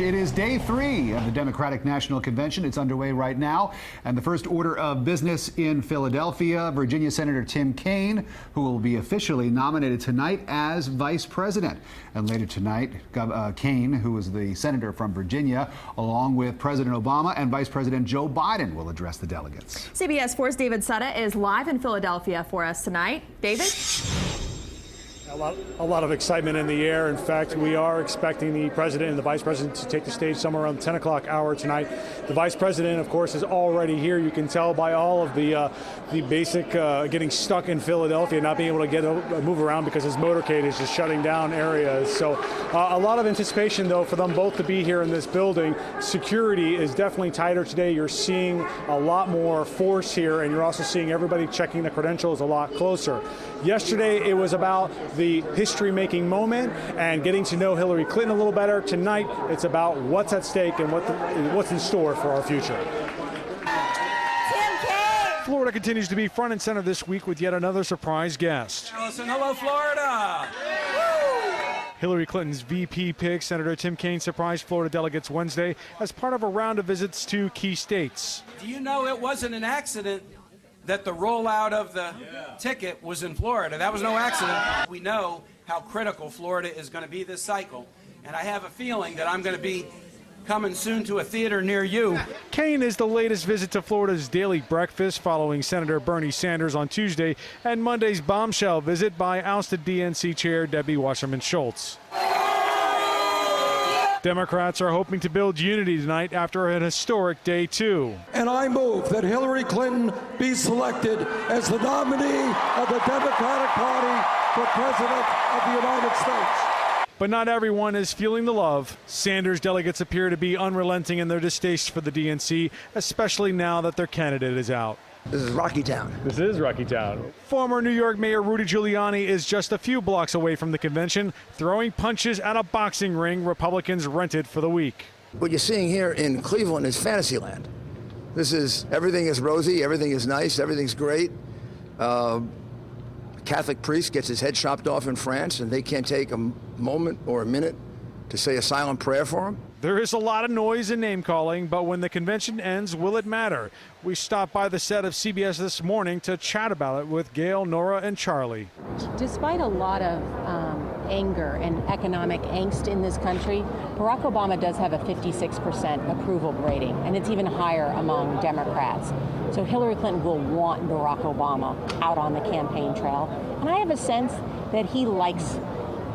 It is day 3 of the Democratic National Convention. It's underway right now. And the first order of business in Philadelphia, Virginia Senator Tim Kaine, who will be officially nominated tonight as vice president. And later tonight, Kaine, who is the senator from Virginia, along with President Obama and Vice President Joe Biden, will address the delegates. CBS 4's David Sutta is live in Philadelphia for us tonight. David? A lot of excitement in the air. In fact, we are expecting the president and the vice president to take the stage somewhere around the 10 o'clock hour tonight. The vice president, of course, is already here. You can tell by all of the basic getting stuck in Philadelphia, not being able to move around because his motorcade is just shutting down areas. So a lot of anticipation, though, for them both to be here in this building. Security is definitely tighter today. You're seeing a lot more force here, and you're also seeing everybody checking the credentials a lot closer. Yesterday, it was about the history-making moment and getting to know Hillary Clinton a little better. Tonight, it's about what's at stake and what's in store for our future. Florida continues to be front and center this week with yet another surprise guest. Allison, hello, Florida! Hillary Clinton's VP pick, Senator Tim Kaine, surprised Florida delegates Wednesday as part of a round of visits to key states. Do you know it wasn't an accident that the rollout of the ticket was in Florida? That was no accident. We know how critical Florida is going to be this cycle, and I have a feeling that I'm going to be coming soon to a theater near you. Kaine is the latest visit to Florida's daily breakfast following Senator Bernie Sanders on Tuesday and Monday's bombshell visit by ousted DNC Chair Debbie Wasserman Schultz. Democrats are hoping to build unity tonight after an historic day 2. And I move that Hillary Clinton be selected as the nominee of the Democratic Party for President of the United States. But not everyone is feeling the love. Sanders delegates appear to be unrelenting in their distaste for the DNC, especially now that their candidate is out. This is Rocky Town. This is Rocky Town. Former New York Mayor Rudy Giuliani is just a few blocks away from the convention, throwing punches at a boxing ring Republicans rented for the week. What you're seeing here in Cleveland is Fantasyland. Everything is rosy, everything is nice, everything's great. A Catholic priest gets his head chopped off in France, and they can't take a moment or a minute to say a silent prayer for him. There is a lot of noise and name-calling, but when the convention ends, will it matter? We stopped by the set of CBS this morning to chat about it with Gail, Nora, and Charlie. Despite a lot of anger and economic angst in this country, Barack Obama does have a 56% approval rating, and it's even higher among Democrats. So Hillary Clinton will want Barack Obama out on the campaign trail, and I have a sense that he likes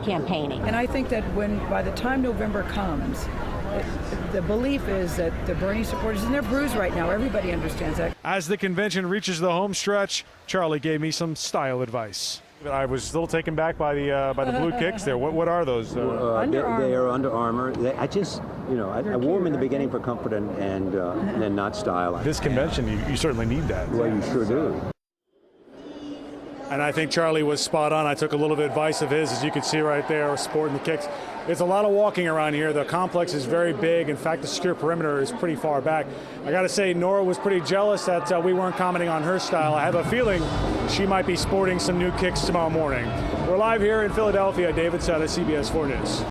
campaigning. And I think that by the time November comes, the belief is that the Bernie supporters, and they're bruised right now, everybody understands that. As the convention reaches the home stretch, Charlie gave me some style advice. I was still taken back by the blue kicks there. What are those? They are Under Armour. I wore them in the beginning for comfort and not style. This convention, you certainly need that. Well, you sure do. And I think Charlie was spot on. I took a little bit of advice of his, as you can see right there, sporting the kicks. There's a lot of walking around here. The complex is very big. In fact, the secure perimeter is pretty far back. I got to say, Nora was pretty jealous that we weren't commenting on her style. I have a feeling she might be sporting some new kicks tomorrow morning. We're live here in Philadelphia. David Sutta, CBS 4 News.